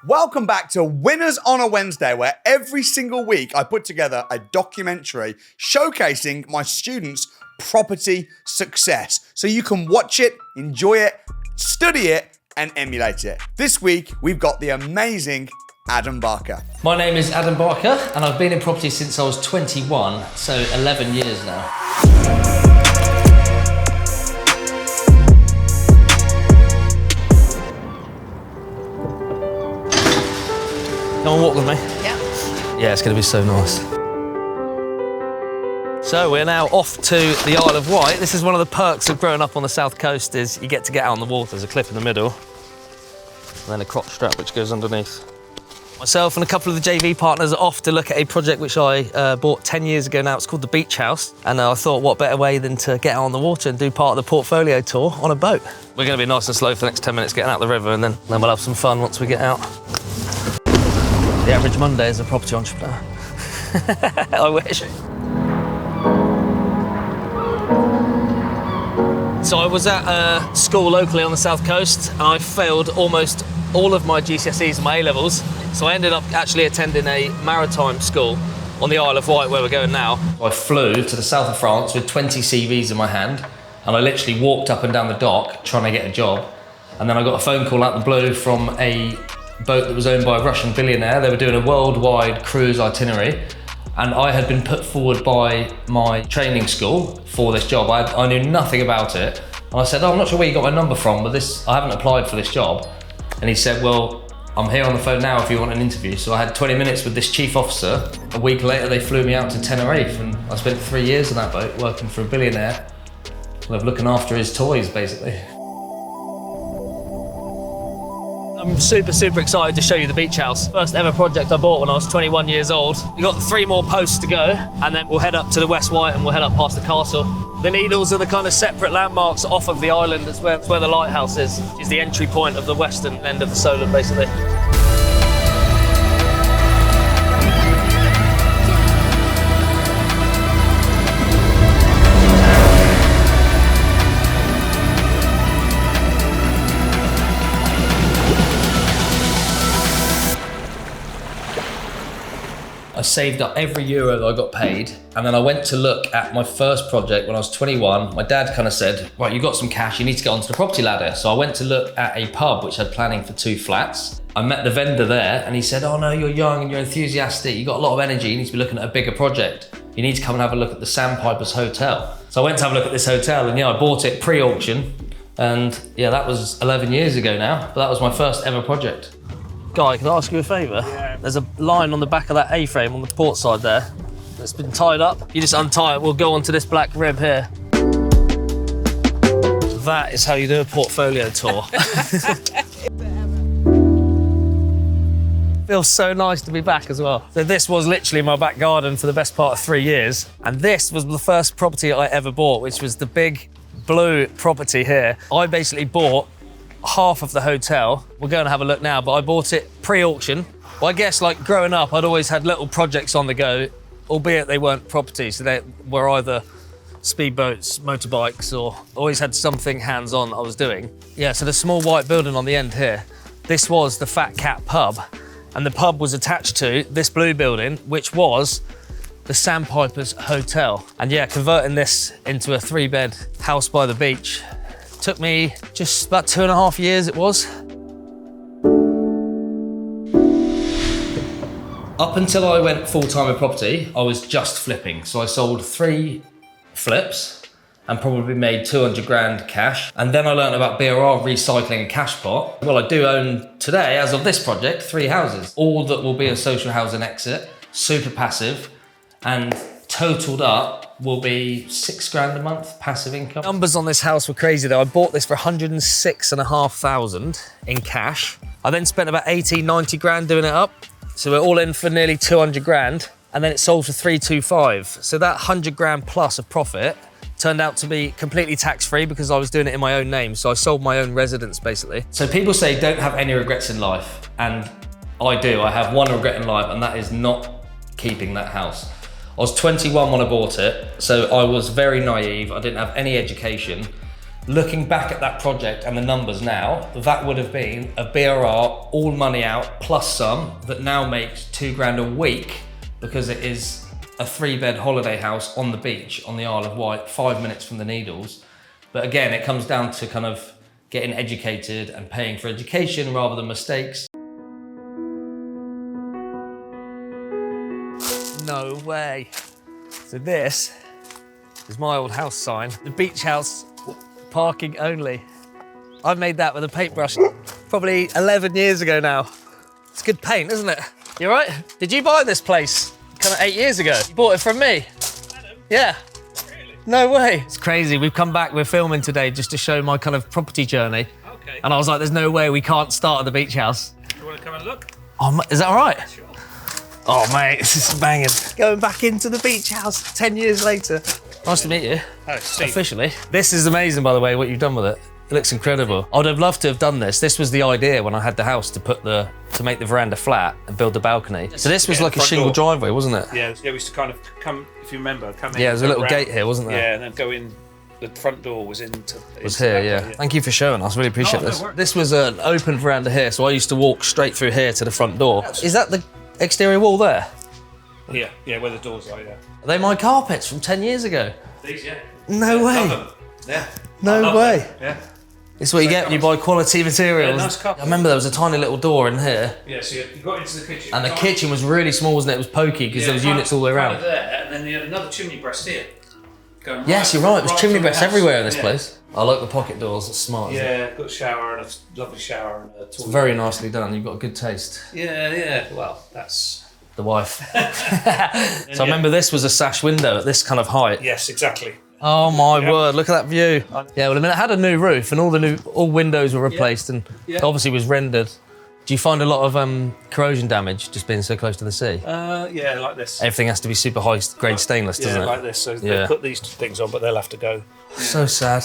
Welcome back to Winners on a Wednesday, where every single week I put together a documentary showcasing my students' property success. So you can watch it, enjoy it, study it, and emulate it. This week, we've got the amazing Adam Barker. My name is Adam Barker, and I've been in property since I was 21, so 11 years now. Come on, walk with me. Yeah. Yeah, it's going to be so nice. So we're now off to the Isle of Wight. This is one of the perks of growing up on the south coast, is you get to get out on the water. There's a cliff in the middle, and then a crotch strap which goes underneath. Myself and a couple of the JV partners are off to look at a project which I bought 10 years ago now. It's called the Beach House, and I thought what better way than to get out on the water and do part of the portfolio tour on a boat. We're going to be nice and slow for the next 10 minutes getting out the river, and then we'll have some fun once we get out. The average Monday is a property entrepreneur. I wish. So I was at school locally on the south coast, and I failed almost all of my GCSEs and my A-levels. So I ended up actually attending a maritime school on the Isle of Wight, where we're going now. I flew to the south of France with 20 CVs in my hand, and I literally walked up and down the dock trying to get a job. And then I got a phone call out the blue from a boat that was owned by a Russian billionaire. They were doing a worldwide cruise itinerary, and I had been put forward by my training school for this job. I knew nothing about it, and I said, "Oh, I'm not sure where you got my number from, but I haven't applied for this job." And he said, "Well, I'm here on the phone now if you want an interview." So I had 20 minutes with this chief officer. A week later, they flew me out to Tenerife, and I spent 3 years on that boat working for a billionaire, kind of looking after his toys, basically. I'm super excited to show you the beach house. First ever project I bought when I was 21 years old. We've got 3 more posts to go, and then we'll head up to the West Wight and we'll head up past the castle. The Needles are the kind of separate landmarks off of the island. That's where the lighthouse is. It's the entry point of the western end of the Solent, basically. I saved up every euro that I got paid, and then I went to look at my first project when I was 21. My dad kind of said, "Right, you've got some cash, you need to get onto the property ladder." So I went to look at a pub which had planning for 2 flats. I met the vendor there, and he said, "Oh no, you're young and you're enthusiastic, you've got a lot of energy, you need to be looking at a bigger project. You need to come and have a look at the Sandpiper Hotel." So I went to have a look at this hotel, and yeah, I bought it pre-auction, and yeah, that was 11 years ago now, but that was my first ever project. Guy, can I ask you a favour? Yeah. There's a line on the back of that A-frame on the port side there that's been tied up. You just untie it, we'll go onto this black rib here. That is how you do a portfolio tour. Feels so nice to be back as well. So this was literally my back garden for the best part of 3 years. And this was the first property I ever bought, which was the big blue property here. I basically bought half of the hotel. We're going to have a look now, but I bought it pre-auction. Well, I guess like growing up, I'd always had little projects on the go, albeit they weren't properties. So they were either speedboats, motorbikes, or always had something hands-on I was doing. Yeah, so the small white building on the end here, this was the Fat Cat pub, and the pub was attached to this blue building, which was the Sandpiper's Hotel. And yeah, converting this into a 3-bed house by the beach took me just about 2.5 years it was. Up until I went full-time in property, I was just flipping. So I sold 3 flips and probably made 200 grand cash. And then I learned about BRR, recycling and cash pot. Well, I do own today, as of this project, 3 houses. All that will be a social housing exit, super passive, and totaled up will be 6 grand a month passive income. Numbers on this house were crazy though. I bought this for 106,500 in cash. I then spent about 80, 90 grand doing it up. So we're all in for nearly 200 grand. And then it sold for 325. So that 100 grand plus of profit turned out to be completely tax-free because I was doing it in my own name. So I sold my own residence basically. So people say don't have any regrets in life. And I do. I have one regret in life, and that is not keeping that house. I was 21 when I bought it, so I was very naive. I didn't have any education. Looking back at that project and the numbers now, that would have been a BRR, all money out, plus some, that now makes £2 a week because it is a 3-bed holiday house on the beach on the Isle of Wight, 5 minutes from the Needles. But again, it comes down to kind of getting educated and paying for education rather than mistakes. No way. So this is my old house sign, the beach house, parking only. I made that with a paintbrush probably 11 years ago now. It's good paint, isn't it? You right? Did you buy this place kind of 8 years ago? You bought it from me? Adam? Yeah. Really? No way. It's crazy. We've come back, we're filming today just to show my kind of property journey. Okay. And I was like, there's no way we can't start at the beach house. You want to come and look? Oh, is that all right? Sure. Oh mate, this is banging. Going back into the beach house 10 years later. Nice to meet you. Oh, Steve. Officially. This is amazing, by the way, what you've done with it. It looks incredible. I'd have loved to have done this. This was the idea when I had the house to make the veranda flat and build the balcony. So this was like a shingle driveway, wasn't it? Yeah, we used to kind of come, if you remember, come in. Yeah, there's a little gate here, wasn't there? Yeah, and then go in. The front door was Was here, yeah. Thank you for showing us. Really appreciate this. This was an open veranda here, so I used to walk straight through here to the front door. Is that the exterior wall there? Yeah, where the doors are, yeah. Are they my carpets from 10 years ago? These, yeah. No way. Love them. Yeah. No way. Them. Yeah. This is what you get when you buy quality materials. Yeah, nice carpet. I remember there was a tiny little door in here. Yeah, so you got into the kitchen. And the kitchen was really small, wasn't it? It was pokey because there was units all the way around. There, and then you had another chimney breast here. Yes, you're right. It was chimney breasts everywhere in this place. I like the pocket doors. It's smart. Yeah, got a shower and a lovely shower and a toilet. It's very nicely done. You've got good taste. Yeah. Well, that's the wife. So I remember this was a sash window at this kind of height. Yes, exactly. Oh my word! Look at that view. Yeah, well, I mean, it had a new roof and all windows were replaced and obviously was rendered. Do you find a lot of corrosion damage just being so close to the sea? Yeah, like this. Everything has to be super high grade stainless, doesn't it? Yeah, like this. So they put these things on, but they'll have to go. So sad.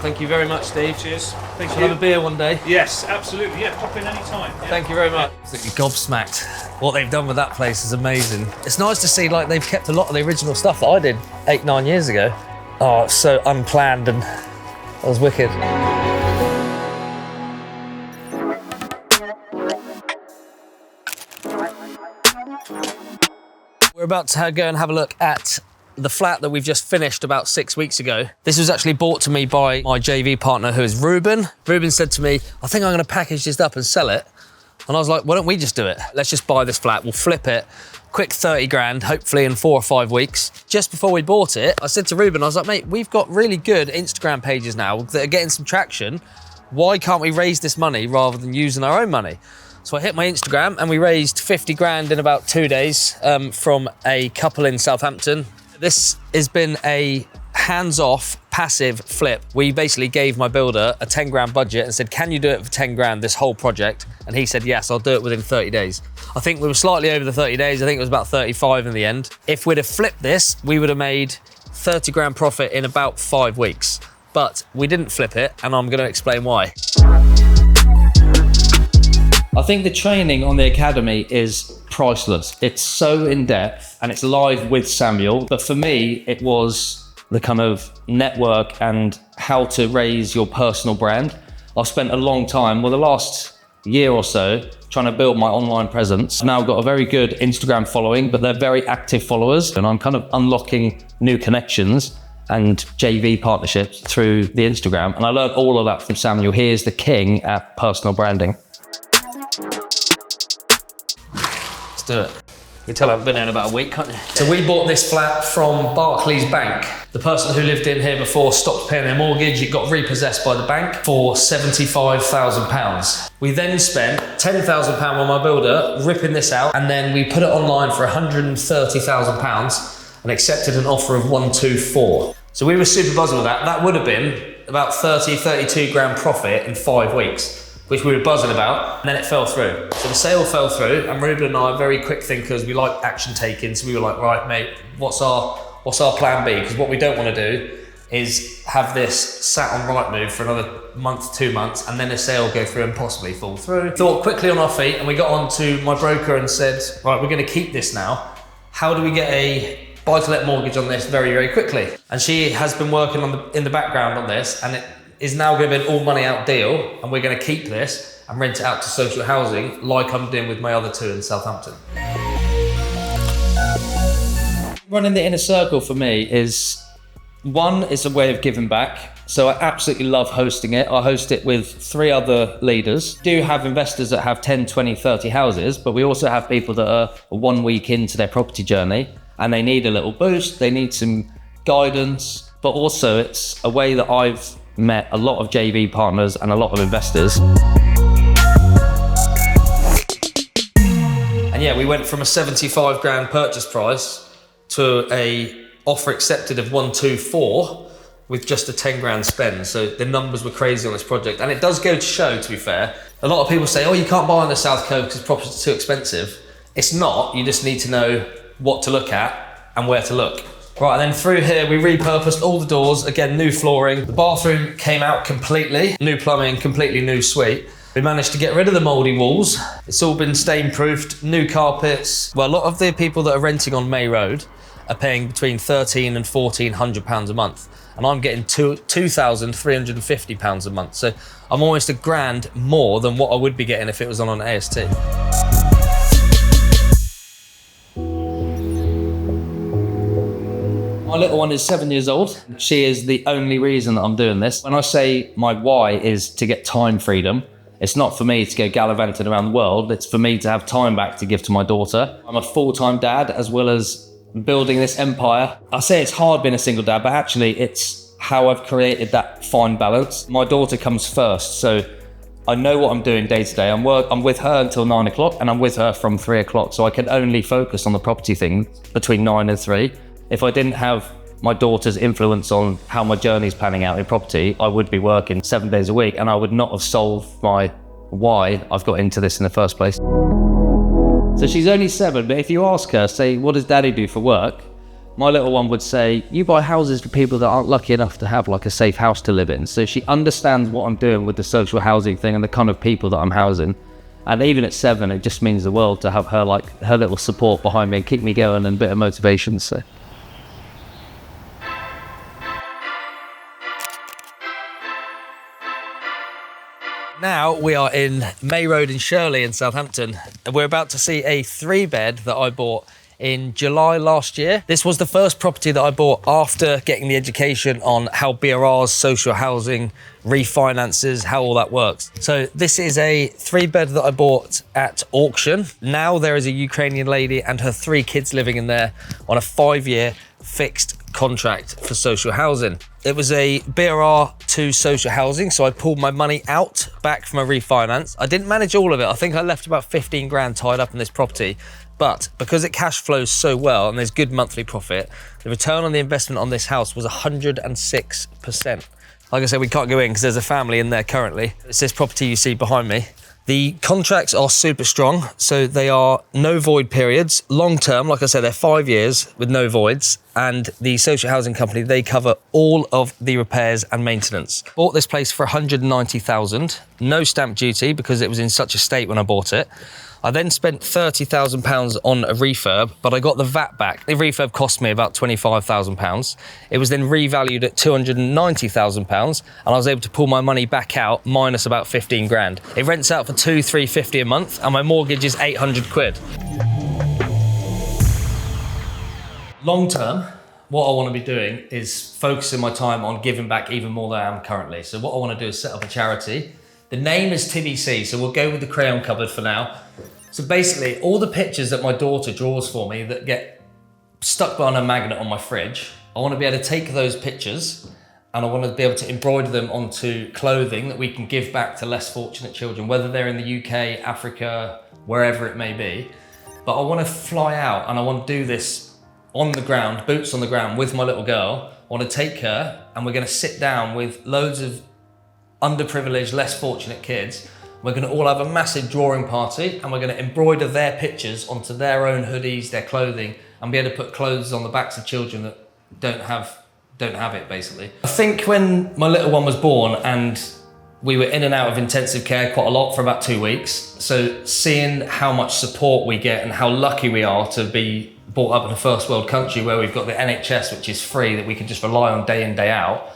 Thank you very much, Steve. Cheers. Thank Shall you. have a beer one day? Yes, absolutely. Yeah, pop in any time. Yeah. Thank you very much. Absolutely gobsmacked. What they've done with that place is amazing. It's nice to see like they've kept a lot of the original stuff that I did 8-9 years ago. Oh, it's so unplanned and that was wicked. We're about to go and have a look at the flat that we've just finished about 6 weeks ago. This was actually bought to me by my JV partner, who is Ruben. Ruben said to me, I think I'm going to package this up and sell it. And I was like, why don't we just do it? Let's just buy this flat, we'll flip it, quick 30 grand, hopefully in 4 or 5 weeks. Just before we bought it, I said to Ruben, I was like, mate, we've got really good Instagram pages now that are getting some traction. Why can't we raise this money rather than using our own money? So I hit my Instagram and we raised 50 grand in about 2 days from a couple in Southampton. This has been a hands-off, passive flip. We basically gave my builder a 10 grand budget and said, can you do it for 10 grand, this whole project? And he said, yes, I'll do it within 30 days. I think we were slightly over the 30 days. I think it was about 35 in the end. If we'd have flipped this, we would have made 30 grand profit in about 5 weeks. But we didn't flip it, and I'm gonna explain why. I think the training on the academy is priceless. It's so in-depth and it's live with Samuel. But for me, it was the kind of network and how to raise your personal brand. I've spent a long time, well, the last year or so, trying to build my online presence. I've now got a very good Instagram following, but they're very active followers. And I'm kind of unlocking new connections and JV partnerships through the Instagram. And I learned all of that from Samuel. He is the king at personal branding. Let's do it. You can tell I haven't been here in about a week, can't you? So we bought this flat from Barclays Bank. The person who lived in here before stopped paying their mortgage. It got repossessed by the bank for £75,000. We then spent £10,000 on my builder ripping this out, and then we put it online for £130,000 and accepted an offer of 124. So we were super buzzing with that. That would have been about 32 grand profit in 5 weeks, which we were buzzing about, and then it fell through. So the sale fell through, and Ruben and I are very quick thinkers. We like action taking, so we were like, right, mate, what's our plan B? Because what we don't want to do is have this sat on Rightmove for another month, 2 months, and then a sale go through and possibly fall through. Thought quickly on our feet, and we got on to my broker and said, right, we're going to keep this now. How do we get a buy-to-let mortgage on this very, very quickly. And she has been working in the background on this, and it is now going to be an all money out deal, and we're going to keep this and rent it out to social housing like I'm doing with my other two in Southampton. Running the inner circle for me is, one, it's a way of giving back. So I absolutely love hosting it. I host it with 3 other leaders. Do have investors that have 10, 20, 30 houses, but we also have people that are 1 week into their property journey and they need a little boost, they need some guidance, but also it's a way that I've met a lot of JV partners and a lot of investors. And yeah, we went from a 75 grand purchase price to a offer accepted of 124 with just a 10 grand spend. So the numbers were crazy on this project. And it does go to show, to be fair, a lot of people say, oh, you can't buy on the South Coast because property's too expensive. It's not, you just need to know what to look at and where to look. Right, and then through here, we repurposed all the doors, again, new flooring. The bathroom came out completely, new plumbing, completely new suite. We managed to get rid of the mouldy walls. It's all been stain-proofed, new carpets. Well, a lot of the people that are renting on May Road are paying between £1,300 and £1,400 a month. And I'm getting £2,350 a month. So I'm almost £1,000 more than what I would be getting if it was on an AST. My little one is 7 years old. She is the only reason that I'm doing this. When I say my why is to get time freedom, it's not for me to go gallivanting around the world. It's for me to have time back to give to my daughter. I'm a full-time dad as well as building this empire. I say it's hard being a single dad, but actually it's how I've created that fine balance. My daughter comes first, so I know what I'm doing day to day. I'm with her until 9 o'clock and I'm with her from 3 o'clock. So I can only focus on the property thing between 9 and 3. If I didn't have my daughter's influence on how my journey's panning out in property, I would be working 7 days a week and I would not have solved my why I've got into this in the first place. So she's only 7, but if you ask her, say, what does daddy do for work? My little one would say, you buy houses for people that aren't lucky enough to have like a safe house to live in. So she understands what I'm doing with the social housing thing and the kind of people that I'm housing. And even at 7, it just means the world to have her, like, her little support behind me and keep me going and a bit of motivation, so. Now we are in May Road in Shirley in Southampton. We're about to see a 3-bed that I bought in July last year. This was the first property that I bought after getting the education on how BRRs, social housing, refinances, how all that works. So this is a 3-bed that I bought at auction. Now there is a Ukrainian lady and her 3 kids living in there on a 5-year fixed contract for social housing. It was a BRR to social housing, so I pulled my money out back from a refinance. I didn't manage all of it. I think I left about 15 grand tied up in this property, but because it cash flows so well and there's good monthly profit, the return on the investment on this house was 106%. Like I said, we can't go in because there's a family in there currently. It's this property you see behind me. The contracts are super strong, so they are no void periods. Long term, like I said, they're 5 years with no voids, and the social housing company, they cover all of the repairs and maintenance. Bought this place for 190,000, no stamp duty because it was in such a state when I bought it. I then spent £30,000 on a refurb, but I got the VAT back. The refurb cost me about £25,000. It was then revalued at £290,000, and I was able to pull my money back out minus about 15 grand. It rents out for £2,350 a month, and my mortgage is 800 quid. Long term, what I want to be doing is focusing my time on giving back even more than I am currently. So what I want to do is set up a charity. The name is TBC, so we'll go with the crayon cupboard for now. So basically, all the pictures that my daughter draws for me that get stuck behind a magnet on my fridge, I want to be able to take those pictures and I want to be able to embroider them onto clothing that we can give back to less fortunate children, whether they're in the UK, Africa, wherever it may be. But I want to fly out and I want to do this on the ground, boots on the ground with my little girl. I want to take her and we're going to sit down with loads of underprivileged, less fortunate kids. We're going to all have a massive drawing party and we're going to embroider their pictures onto their own hoodies, their clothing, and be able to put clothes on the backs of children that don't have it, basically. I think when my little one was born and we were in and out of intensive care quite a lot for about 2 weeks, so seeing how much support we get and how lucky we are to be brought up in a first world country where we've got the NHS, which is free, that we can just rely on day in, day out.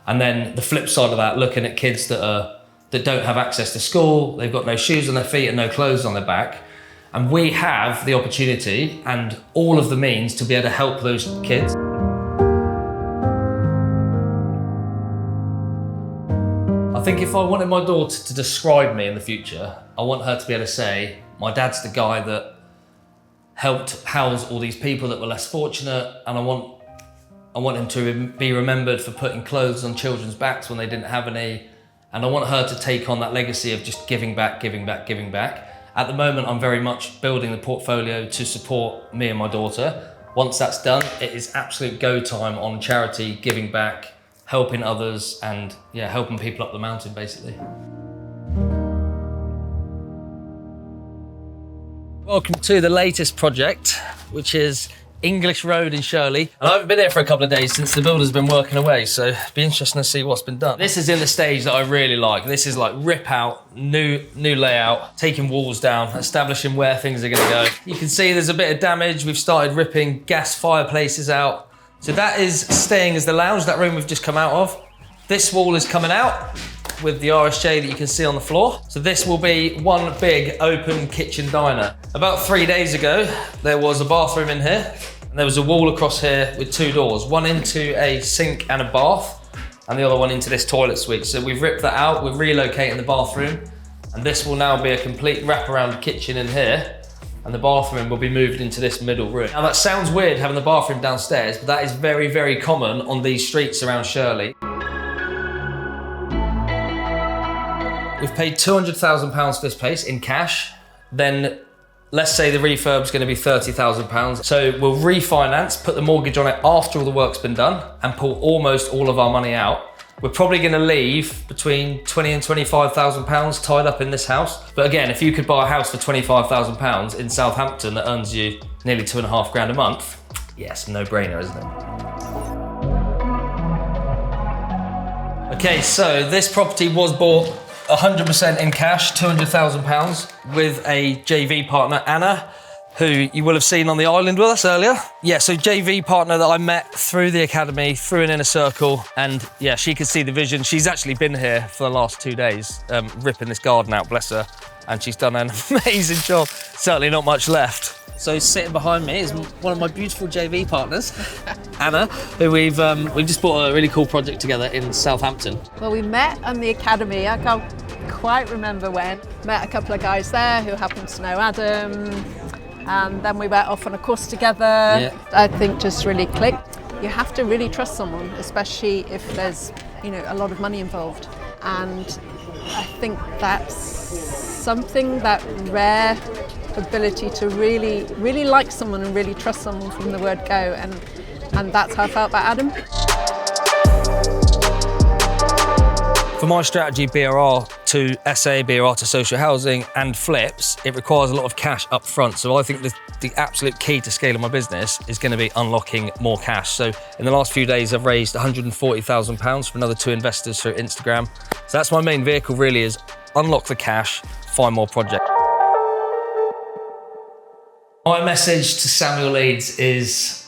And then the flip side of that, looking at kids that don't have access to school, they've got no shoes on their feet and no clothes on their back. And we have the opportunity and all of the means to be able to help those kids. I think if I wanted my daughter to describe me in the future, I want her to be able to say, my dad's the guy that helped house all these people that were less fortunate, and I want him to be remembered for putting clothes on children's backs when they didn't have any. And I want her to take on that legacy of just giving back, giving back, giving back. At the moment, I'm very much building the portfolio to support me and my daughter. Once that's done, it is absolute go time on charity, giving back, helping others, and yeah, helping people up the mountain, basically. Welcome to the latest project, which is English Road in Shirley. And I haven't been here for a couple of days since the builder's been working away, so it'll be interesting to see what's been done. This is in the stage that I really like. This is like rip out, new layout, taking walls down, establishing where things are gonna go. You can see there's a bit of damage. We've started ripping gas fireplaces out. So that is staying as the lounge, that room we've just come out of. This wall is coming out with the RSJ that you can see on the floor. So this will be one big open kitchen diner. About 3 days ago, there was a bathroom in here, and there was a wall across here with two doors, one into a sink and a bath, and the other one into this toilet suite. So we've ripped that out, we're relocating the bathroom, and this will now be a complete wraparound kitchen in here, and the bathroom will be moved into this middle room. Now that sounds weird having the bathroom downstairs, but that is very, very common on these streets around Shirley. We've paid £200,000 for this place in cash. Then let's say the refurb's gonna be £30,000. So we'll refinance, put the mortgage on it after all the work's been done, and pull almost all of our money out. We're probably gonna leave between £20,000 and £25,000 tied up in this house. But again, if you could buy a house for £25,000 in Southampton that earns you nearly £2,500 a month, yes, no brainer, isn't it? Okay, so this property was bought 100% in cash, £200,000, with a JV partner, Anna, who you will have seen on the island with us earlier. Yeah, so JV partner that I met through the academy, through an inner circle, and yeah, she could see the vision. She's actually been here for the last 2 days, ripping this garden out, bless her, and she's done an amazing job. Certainly not much left. So sitting behind me is one of my beautiful JV partners, Anna, who we've just bought a really cool project together in Southampton. Well, we met on the academy. I can't quite remember when. Met a couple of guys there who happened to know Adam, and then we went off on a course together. Yeah. I think just really clicked. You have to really trust someone, especially if there's, you know, a lot of money involved. And I think that's something, that rare ability to really, really like someone and really trust someone from the word go, and that's how I felt about Adam. For my strategy, BRR to SA, BRR to social housing and flips, it requires a lot of cash up front. So I think the absolute key to scaling my business is going to be unlocking more cash. So in the last few days, I've raised £140,000 from another 2 investors through Instagram. So that's my main vehicle, really, is unlock the cash, find more projects. My message to Samuel Leeds is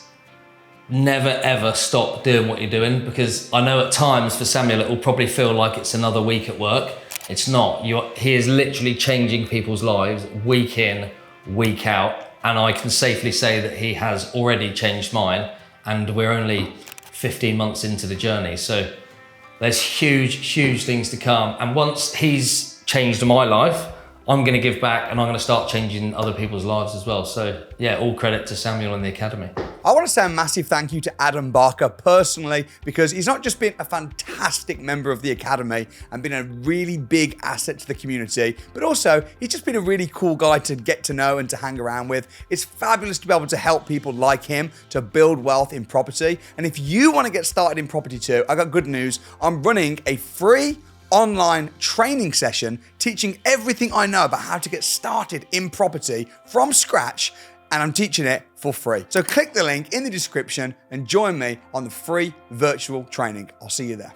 never ever stop doing what you're doing, because I know at times for Samuel it will probably feel like it's another week at work. It's not. He is literally changing people's lives week in, week out, and I can safely say that he has already changed mine, and we're only 15 months into the journey. So there's huge, huge things to come, and once he's changed my life, I'm going to give back, and I'm going to start changing other people's lives as well. So yeah, all credit to Samuel and the Academy. I want to say a massive thank you to Adam Barker personally, because he's not just been a fantastic member of the Academy and been a really big asset to the community, but also he's just been a really cool guy to get to know and to hang around with. It's fabulous to be able to help people like him to build wealth in property. And if you want to get started in property too, I got good news. I'm running a free online training session teaching everything I know about how to get started in property from scratch, and I'm teaching it for free. So click the link in the description and join me on the free virtual training. I'll see you there.